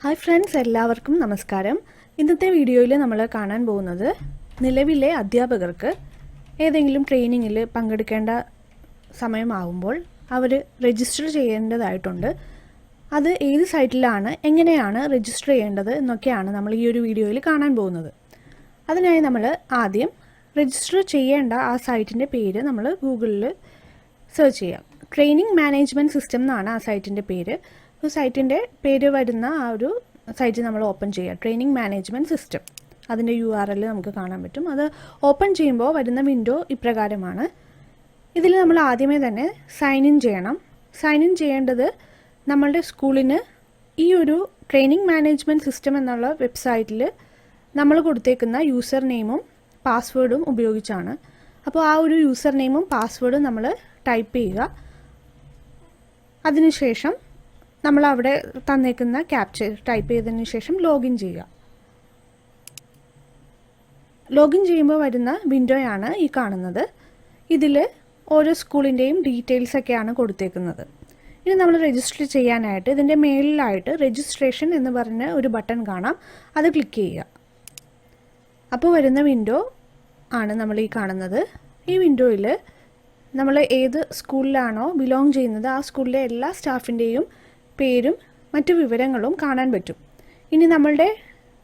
Hi friends, എല്ലാവർക്കും നമസ്കാരം. ഇന്നത്തെ വീഡിയോയിൽ നമ്മൾ കാണാൻ പോകുന്നത് നിലവിലെ അധ്യാപകർക്ക് ഏതെങ്കിലും ട്രെയിനിങ്ങിൽ പങ്കെടുക്കേണ്ട സമയമാകുമ്പോൾ അവർ രജിസ്റ്റർ ചെയ്യേണ്ടതായിട്ടുണ്ട്. അത് ഏത് സൈറ്റിലാണ്, എങ്ങനെയാണ് രജിസ്റ്റർ ചെയ്യേണ്ടത് എന്നൊക്കെയാണ് നമ്മൾ ഈ ഒരു വീഡിയോയിൽ കാണാൻ പോകുന്നത്. അതിനായി നമ്മൾ ആദ്യം രജിസ്റ്റർ ചെയ്യേണ്ട ആ സൈറ്റിൻ്റെ പേര് നമ്മൾ ഗൂഗിളിൽ സെർച്ച് ചെയ്യാം. ട്രെയിനിങ് മാനേജ്മെൻറ്റ് സിസ്റ്റം എന്നാണ് ആ സൈറ്റിൻ്റെ പേര്. സൈറ്റിൻ്റെ പേര് വരുന്ന ആ ഒരു സൈറ്റ് നമ്മൾ ഓപ്പൺ ചെയ്യുക. ട്രെയിനിങ് മാനേജ്മെൻറ്റ് സിസ്റ്റം, അതിൻ്റെ URL നമുക്ക് കാണാൻ പറ്റും. അത് ഓപ്പൺ ചെയ്യുമ്പോൾ വരുന്ന വിൻഡോ ഇപ്രകാരമാണ്. ഇതിൽ നമ്മൾ ആദ്യമേ തന്നെ സൈൻ ഇൻ ചെയ്യണം. സൈൻ ഇൻ ചെയ്യേണ്ടത് നമ്മളുടെ സ്കൂളിന് ഈ ഒരു ട്രെയിനിങ് മാനേജ്മെൻറ്റ് സിസ്റ്റം എന്നുള്ള വെബ്സൈറ്റിൽ നമ്മൾ കൊടുത്തേക്കുന്ന യൂസർ നെയിമും പാസ്വേഡും ഉപയോഗിച്ചാണ്. അപ്പോൾ ആ ഒരു യൂസർ നെയിമും പാസ്വേഡും നമ്മൾ ടൈപ്പ് ചെയ്യുക. അതിനുശേഷം നമ്മൾ അവിടെ തന്നേക്കുന്ന ക്യാപ്ചർ ടൈപ്പ് ചെയ്തതിന് ശേഷം ലോഗിൻ ചെയ്യുക. ലോഗിൻ ചെയ്യുമ്പോൾ വരുന്ന വിൻഡോയാണ് ഈ കാണുന്നത്. ഇതിൽ ഓരോ സ്കൂളിൻ്റെയും ഡീറ്റെയിൽസ് ഒക്കെയാണ് കൊടുത്തേക്കുന്നത്. ഇനി നമ്മൾ രജിസ്റ്റർ ചെയ്യാനായിട്ട് ഇതിൻ്റെ മേളിലായിട്ട് രജിസ്ട്രേഷൻ എന്ന് പറഞ്ഞ ഒരു ബട്ടൺ കാണാം. അത് ക്ലിക്ക് ചെയ്യുക. അപ്പോൾ വരുന്ന വിൻഡോ ആണ് നമ്മൾ ഈ കാണുന്നത്. ഈ വിൻഡോയിൽ നമ്മൾ ഏത് സ്കൂളിലാണോ ബിലോങ് ചെയ്യുന്നത് ആ സ്കൂളിലെ എല്ലാ സ്റ്റാഫിൻ്റെയും പേരും മറ്റു വിവരങ്ങളും കാണാൻ പറ്റും. ഇനി നമ്മളുടെ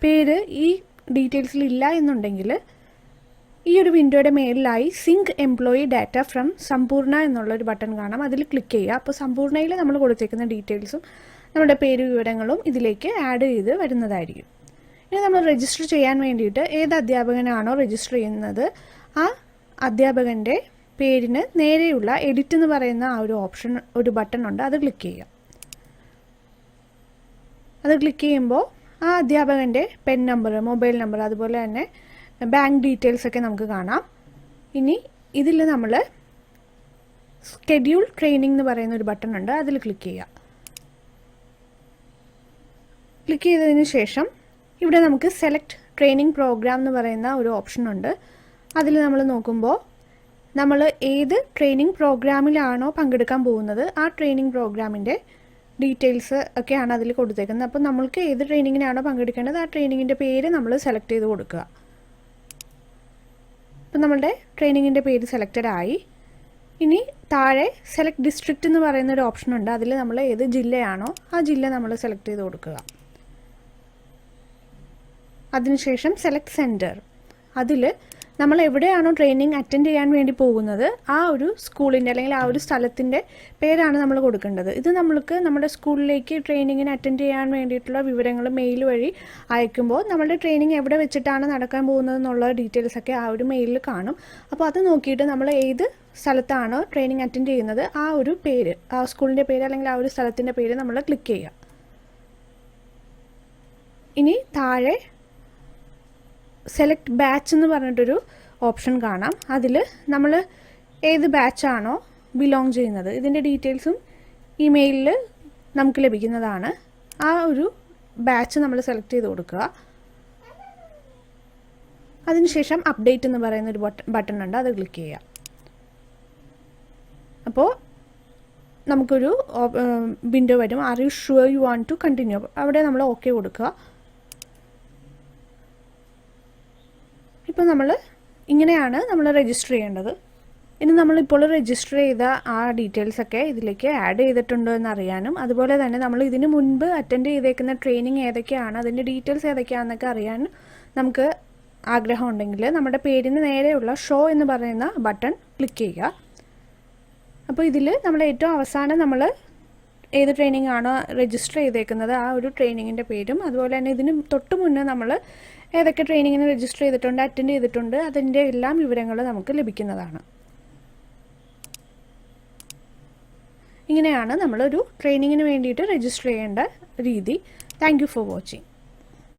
പേര് ഈ ഡീറ്റെയിൽസിൽ ഇല്ല എന്നുണ്ടെങ്കിൽ ഈ ഒരു വിൻഡോയുടെ മേലിലായി സിങ്ക് എംപ്ലോയി ഡാറ്റ ഫ്രം സമ്പൂർണ്ണ എന്നുള്ളൊരു ബട്ടൺ കാണാം. അതിൽ ക്ലിക്ക് ചെയ്യുക. അപ്പോൾ സമ്പൂർണ്ണയിൽ നമ്മൾ കൊടുത്തേക്കുന്ന ഡീറ്റെയിൽസും നമ്മുടെ പേര് വിവരങ്ങളും ഇതിലേക്ക് ആഡ് ചെയ്ത് വരുന്നതായിരിക്കും. ഇനി നമ്മൾ രജിസ്റ്റർ ചെയ്യാൻ വേണ്ടിയിട്ട് ഏത് അധ്യാപകനാണോ രജിസ്റ്റർ ചെയ്യുന്നത് ആ അധ്യാപകൻ്റെ പേരിന് നേരെയുള്ള എഡിറ്റ് എന്ന് പറയുന്ന ആ ഒരു ഓപ്ഷൻ, ഒരു ബട്ടൺ ഉണ്ട്. അത് ക്ലിക്ക് ചെയ്യുക. അത് ക്ലിക്ക് ചെയ്യുമ്പോൾ ആ അധ്യാപകൻ്റെ പെൻ നമ്പർ, മൊബൈൽ നമ്പർ, അതുപോലെ തന്നെ ബാങ്ക് ഡീറ്റെയിൽസ് ഒക്കെ നമുക്ക് കാണാം. ഇനി ഇതിൽ നമ്മൾ സ്കെഡ്യൂൾ ട്രെയിനിങ് എന്ന് പറയുന്ന ഒരു ബട്ടൺ ഉണ്ട്. അതിൽ ക്ലിക്ക് ചെയ്യുക. ക്ലിക്ക് ചെയ്തതിന് ശേഷം ഇവിടെ നമുക്ക് സെലക്ട് ട്രെയിനിങ് പ്രോഗ്രാം എന്ന് പറയുന്ന ഒരു ഓപ്ഷൻ ഉണ്ട്. അതിൽ നമ്മൾ നോക്കുമ്പോൾ നമ്മൾ ഏത് ട്രെയിനിങ് പ്രോഗ്രാമിലാണോ പങ്കെടുക്കാൻ പോകുന്നത് ആ ട്രെയിനിങ് പ്രോഗ്രാമിൻ്റെ ഡീറ്റെയിൽസ് ഒക്കെയാണ് അതിൽ കൊടുത്തേക്കുന്നത്. അപ്പോൾ നമ്മൾക്ക് ഏത് ട്രെയിനിങ്ങിനാണോ പങ്കെടുക്കേണ്ടത് ആ ട്രെയിനിങ്ങിൻ്റെ പേര് നമ്മൾ സെലക്ട് ചെയ്ത് കൊടുക്കുക. അപ്പോൾ നമ്മളുടെ ട്രെയിനിങ്ങിൻ്റെ പേര് സെലക്റ്റഡ് ആയി. ഇനി താഴെ സെലക്ട് ഡിസ്ട്രിക്റ്റ് എന്ന് പറയുന്ന ഒരു ഓപ്ഷൻ ഉണ്ട്. അതിൽ നമ്മൾ ഏത് ജില്ലയാണോ ആ ജില്ല നമ്മൾ സെലക്ട് ചെയ്ത് കൊടുക്കുക. അതിനുശേഷം സെലക്ട് സെൻറ്റർ, അതിൽ നമ്മൾ എവിടെയാണോ ട്രെയിനിങ് അറ്റൻഡ് ചെയ്യാൻ വേണ്ടി പോകുന്നത് ആ ഒരു സ്കൂളിൻ്റെ അല്ലെങ്കിൽ ആ ഒരു സ്ഥലത്തിൻ്റെ പേരാണ് നമ്മൾ കൊടുക്കേണ്ടത്. ഇത് നമ്മൾക്ക് നമ്മുടെ സ്കൂളിലേക്ക് ട്രെയിനിങ്ങിന് അറ്റൻഡ് ചെയ്യാൻ വേണ്ടിയിട്ടുള്ള വിവരങ്ങൾ മെയിൽ വഴി അയക്കുമ്പോൾ നമ്മുടെ ട്രെയിനിങ് എവിടെ വെച്ചിട്ടാണ് നടക്കാൻ പോകുന്നത് എന്നുള്ള ഡീറ്റെയിൽസൊക്കെ ആ ഒരു മെയിലിൽ കാണും. അപ്പോൾ അത് നോക്കിയിട്ട് നമ്മൾ ഏത് സ്ഥലത്താണോ ട്രെയിനിങ് അറ്റൻഡ് ചെയ്യുന്നത് ആ ഒരു പേര്, ആ സ്കൂളിൻ്റെ പേര് അല്ലെങ്കിൽ ആ ഒരു സ്ഥലത്തിൻ്റെ പേര് നമ്മൾ ക്ലിക്ക് ചെയ്യുക. ഇനി താഴെ സെലക്ട് ബാച്ച് എന്ന് പറഞ്ഞിട്ടൊരു ഓപ്ഷൻ കാണാം. അതിൽ നമ്മൾ ഏത് ബാച്ചാണോ ബിലോങ് ചെയ്യുന്നത് ഇതിൻ്റെ ഡീറ്റെയിൽസും ഇമെയിലിൽ നമുക്ക് ലഭിക്കുന്നതാണ്. ആ ഒരു ബാച്ച് നമ്മൾ സെലക്ട് ചെയ്ത് കൊടുക്കുക. അതിനുശേഷം അപ്ഡേറ്റ് എന്ന് പറയുന്ന ഒരു ബട്ടൺ ഉണ്ട്. അത് ക്ലിക്ക് ചെയ്യുക. അപ്പോൾ നമുക്കൊരു വിൻഡോ വരും. Are you sure you want to continue? അവിടെ നമ്മൾ ഓക്കെ കൊടുക്കുക. ഇപ്പോൾ ഇങ്ങനെയാണ് നമ്മൾ രജിസ്റ്റർ ചെയ്യേണ്ടത്. ഇനി നമ്മളിപ്പോൾ രജിസ്റ്റർ ചെയ്ത ആ ഡീറ്റെയിൽസൊക്കെ ഇതിലേക്ക് ആഡ് ചെയ്തിട്ടുണ്ടോ എന്നറിയാനും അതുപോലെ തന്നെ നമ്മൾ ഇതിന് മുൻപ് അറ്റൻഡ് ചെയ്തേക്കുന്ന ട്രെയിനിങ് ഏതൊക്കെയാണ്, അതിൻ്റെ ഡീറ്റെയിൽസ് ഏതൊക്കെയാണെന്നൊക്കെ അറിയാനും നമുക്ക് ആഗ്രഹമുണ്ടെങ്കിൽ നമ്മുടെ പേരിന് നേരെയുള്ള ഷോ എന്ന് പറയുന്ന ബട്ടൺ ക്ലിക്ക് ചെയ്യുക. അപ്പോൾ ഇതിൽ നമ്മൾ ഏറ്റവും അവസാനം നമ്മൾ ഏത് ട്രെയിനിങ് ആണോ രജിസ്റ്റർ ചെയ്തേക്കുന്നത് ആ ഒരു ട്രെയിനിങ്ങിൻ്റെ പേരും അതുപോലെ തന്നെ ഇതിന് തൊട്ട് മുന്നേ നമ്മൾ ഏതൊക്കെ ട്രെയിനിങ്ങിന് രജിസ്റ്റർ ചെയ്തിട്ടുണ്ട്, അറ്റൻഡ് ചെയ്തിട്ടുണ്ട്, അതിൻ്റെ എല്ലാം വിവരങ്ങൾ നമുക്ക് ലഭിക്കുന്നതാണ്. ഇങ്ങനെയാണ് നമ്മളൊരു ട്രെയിനിങ്ങിന് വേണ്ടിയിട്ട് രജിസ്റ്റർ ചെയ്യേണ്ട രീതി. Thank you for watching.